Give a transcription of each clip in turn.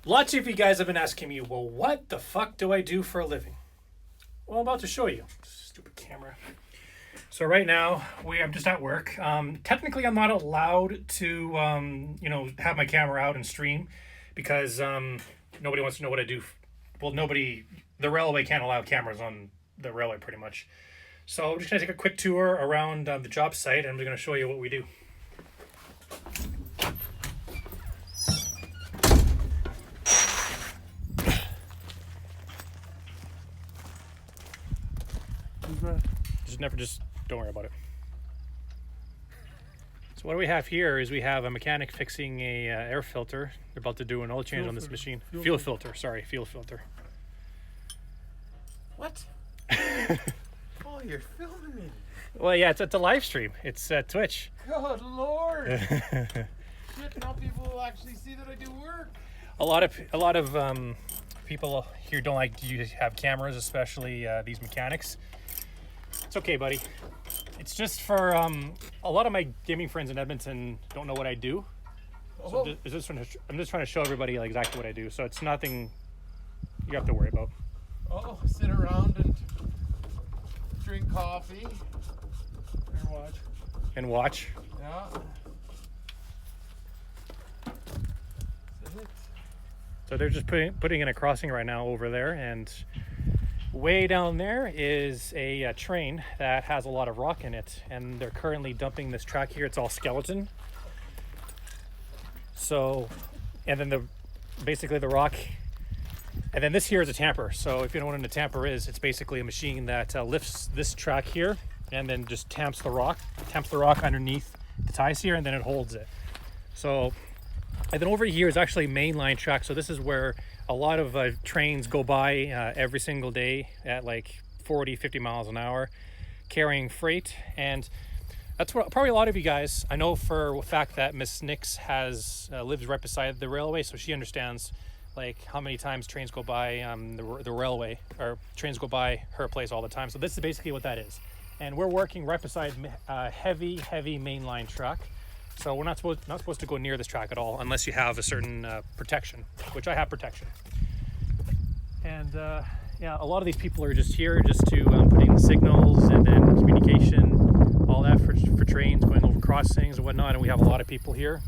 Lots of you guys have been asking me, well, what the fuck do I do for a living? Well, I'm about to show you. Stupid camera. So right now, I'm just at work. Technically, I'm not allowed to, have my camera out and stream because nobody wants to know what I do. Well, the railway can't allow cameras on the railway pretty much. So I'm just going to take a quick tour around the job site and I'm going to show you what we do. Just don't worry about it. So what we have here is we have a mechanic fixing a air filter. They're about to do an oil change on this machine. Fuel filter. What? Oh, you're filming me. Well, yeah, it's a live stream. It's Twitch. Good Lord. Shit, now people will actually see that I do work. A lot of people here don't like to have cameras, especially these mechanics. It's okay, buddy. It's just for a lot of my gaming friends in Edmonton don't know what I do. So I'm just trying to show everybody exactly what I do. So it's nothing you have to worry about. Oh, sit around and drink coffee And watch. Yeah. That's it. So they're just putting in a crossing right now over there, and way down there is a train that has a lot of rock in it, and they're currently dumping this track here. It's all skeleton. So, and then basically the rock, and then this here is a tamper. So if you don't know what a tamper is, it's basically a machine that lifts this track here and then just tamps the rock underneath the ties here, and then it holds it. So, and then over here is actually mainline track. So this is where a lot of trains go by every single day at 40, 50 miles an hour carrying freight. And that's what probably a lot of you guys, I know for a fact that Miss Nix lives right beside the railway, so she understands how many times trains go by the railway, or trains go by her place all the time. So this is basically what that is. And we're working right beside heavy mainline track. So we're not supposed to go near this track at all unless you have a certain protection, which I have protection. And a lot of these people are just here just to put in signals and then communication, all that for trains going over crossings and whatnot. And we have a lot of people here.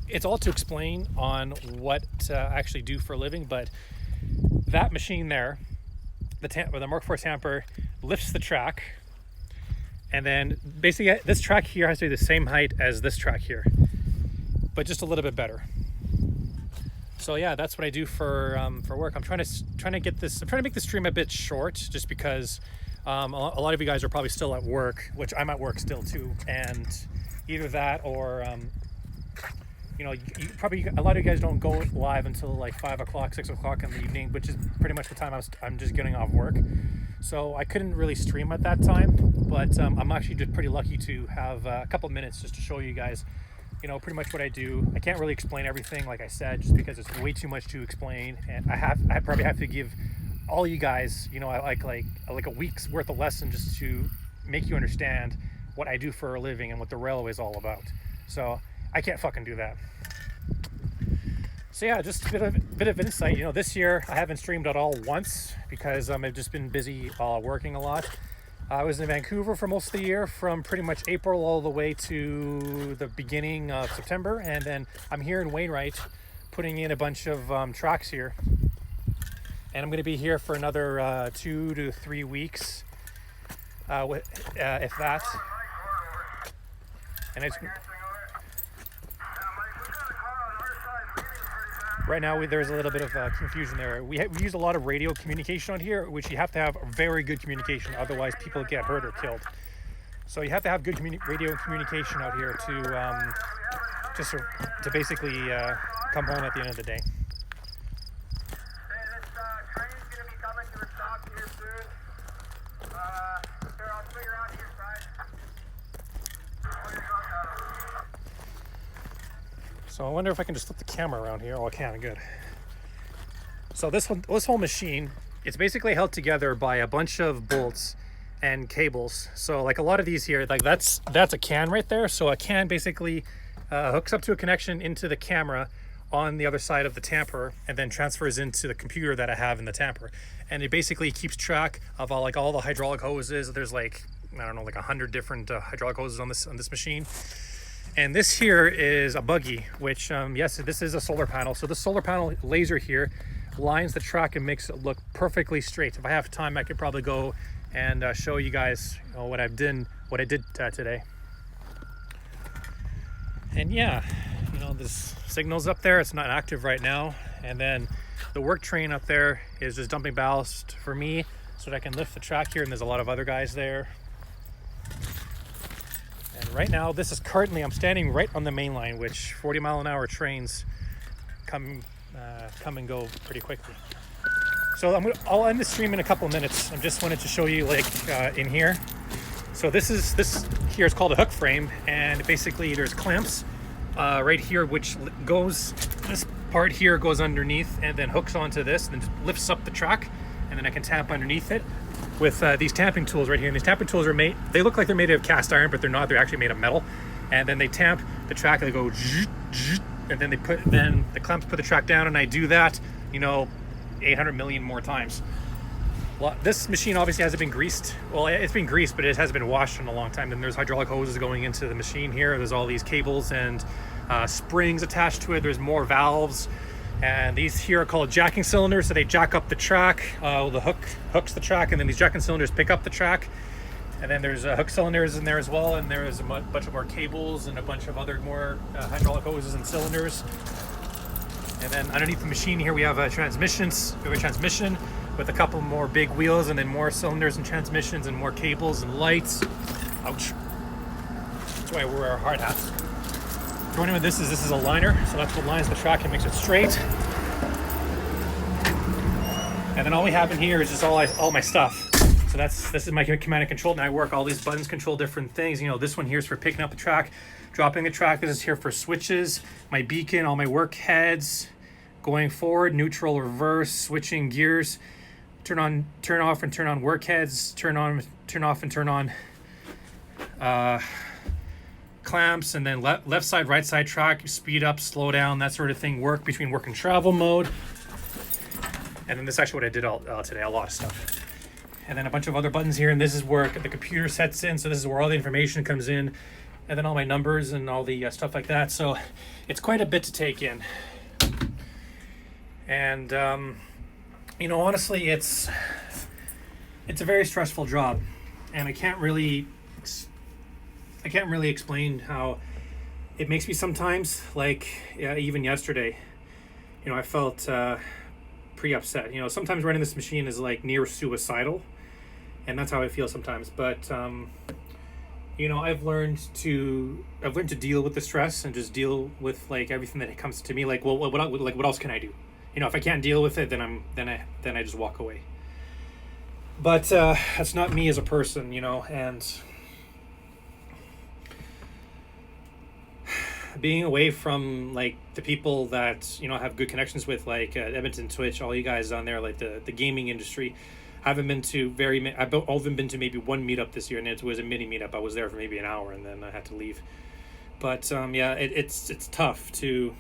It's all to explain on what to actually do for a living, but that machine there, the Mark IV tamper, lifts the track. And then basically this track here has to be the same height as this track here, but just a little bit better. So yeah, that's what I do for work. I'm trying to make this stream a bit short, just because a lot of you guys are probably still at work, which I'm at work still too. And either that or you probably, a lot of you guys don't go live until 5 o'clock, 6 o'clock in the evening, which is pretty much the time I'm just getting off work. So I couldn't really stream at that time, but I'm actually just pretty lucky to have a couple minutes just to show you guys, pretty much what I do. I can't really explain everything, like I said, just because it's way too much to explain, and I probably have to give all you guys, like a week's worth of lesson just to make you understand what I do for a living and what the railway is all about. So I can't fucking do that. So yeah, just a bit of insight. This year I haven't streamed at all once because I've just been busy working a lot. I was in Vancouver for most of the year, from pretty much April all the way to the beginning of September, and then I'm here in Wainwright putting in a bunch of tracks here. And I'm going to be here for another 2 to 3 weeks, if that. And right now, there's a little bit of confusion there. We use a lot of radio communication on here, which you have to have very good communication, otherwise people get hurt or killed. So you have to have good radio communication out here to basically come home at the end of the day. So I wonder if I can just flip the camera around here. Oh, I can. Good. So this whole machine, it's basically held together by a bunch of bolts and cables. So a lot of these here, that's a can right there. So a can basically hooks up to a connection into the camera on the other side of the tamper and then transfers into the computer that I have in the tamper. And it basically keeps track of all the hydraulic hoses. There's like, I don't know, like 100 different hydraulic hoses on this machine. And this here is a buggy, which yes, this is a solar panel. So the solar panel laser here lines the track and makes it look perfectly straight. If I have time, I could probably go and show you guys what I did today. And yeah, you know, this signal's up there. It's not active right now. And then the work train up there is just dumping ballast for me so that I can lift the track here. And there's a lot of other guys there. And right now, this is currently, I'm standing right on the main line, which 40-mile-an-hour trains come and go pretty quickly. So I'll end the stream in a couple of minutes. I just wanted to show you like in here. So this here is called a hook frame, and basically there's clamps right here, which goes, this part here goes underneath and then hooks onto this and then just lifts up the track, and then I can tamp underneath it with these tamping tools right here. And these tamping tools are made, they look like they're made of cast iron, but they're not. They're actually made of metal. And then they tamp the track, and they go and then the clamps put the track down, and I do that, you know, 800 million more times. Well, this machine obviously hasn't been greased. Well, it's been greased, but it hasn't been washed in a long time. And there's hydraulic hoses going into the machine here. There's all these cables and springs attached to it. There's more valves. And these here are called jacking cylinders. So they jack up the track. The hook hooks the track, and then these jacking cylinders pick up the track. And then there's hook cylinders in there as well. And there's a bunch of more cables and a bunch of other more hydraulic hoses and cylinders. And then underneath the machine here, we have a transmission with a couple more big wheels, and then more cylinders and transmissions and more cables and lights. Ouch. That's why I wear our hard hats. Joining with this is a liner, so that's what lines the track and makes it straight. And then all we have in here is just all my stuff. So this is my command and control, and I work all these buttons control different things. You know, this one here is for picking up the track, dropping the track. This is here for switches, my beacon, all my work heads, going forward, neutral, reverse, switching gears, turn off and turn on work heads, turn off and turn on clamps, and then left side, right side track, speed up, slow down, that sort of thing. Work between work and travel mode. And then this is actually what I did today, a lot of stuff. And then a bunch of other buttons here, and this is where the computer sets in. So this is where all the information comes in, and then all my numbers and all the stuff like that. So it's quite a bit to take in. And you know, honestly, it's a very stressful job, and I can't really explain how it makes me sometimes. Like even yesterday, you know, I felt pretty upset. You know, sometimes running this machine is like near suicidal, and that's how I feel sometimes. But you know, I've learned to deal with the stress and just deal with like everything that comes to me. Like, well, what else can I do? You know, if I can't deal with it, then I just walk away. But that's not me as a person, you know. And being away from like the people that, you know, have good connections with, like Edmonton Twitch, all you guys on there, like the gaming industry. I've only been to maybe one meetup this year, and it was a mini meetup. I was there for maybe an hour, and then I had to leave. But yeah, it's tough to.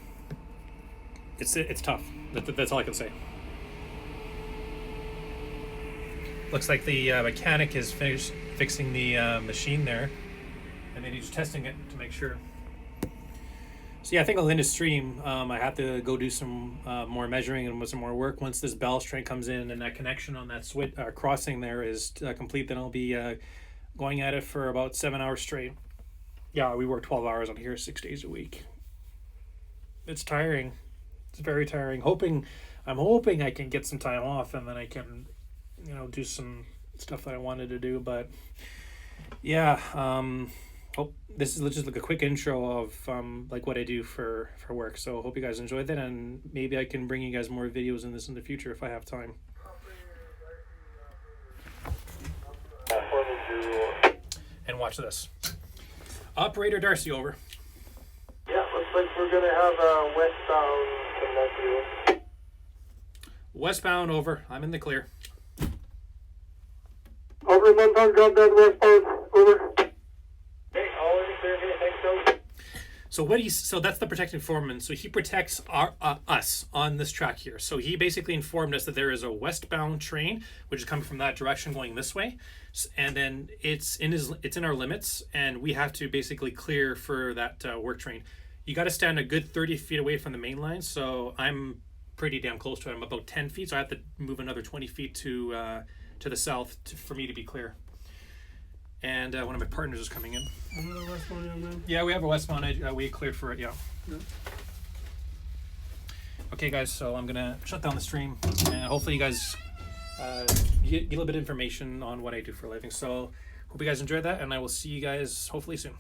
It's tough. That's all I can say. Looks like the mechanic is fixing the machine there, and then he's testing it to make sure. So yeah, I think I'll end the stream. I have to go do some more measuring and some more work. Once this ballast train comes in and that connection on that switch crossing there is complete, then I'll be going at it for about 7 hours straight. Yeah, we work 12 hours on here 6 days a week. It's tiring. It's very tiring. I'm hoping I can get some time off, and then I can, you know, do some stuff that I wanted to do. But yeah, this is just like a quick intro of like what I do for work. So hope you guys enjoyed that, and maybe I can bring you guys more videos in this in the future if I have time. And watch this. Operator Darcy, over. Yeah, looks like we're gonna have a westbound connector. Westbound, over. I'm in the clear. Over 1 pound, drop down westbound, over. Hey, all in the clear, hey, thanks, so. So so that's the protecting foreman. So he protects us on this track here. So he basically informed us that there is a westbound train which is coming from that direction going this way, and then it's in our limits, and we have to basically clear for that work train. You got to stand a good 30 feet away from the main line. So I'm pretty damn close to it. I'm about 10 feet, so I have to move another 20 feet to the south for me to be clear. And one of my partners is coming in. Another westbound young man. Yeah, we have a westbound edge. We cleared for it, yeah. Okay, guys, so I'm going to shut down the stream. And hopefully you guys get a little bit of information on what I do for a living. So hope you guys enjoyed that, and I will see you guys hopefully soon.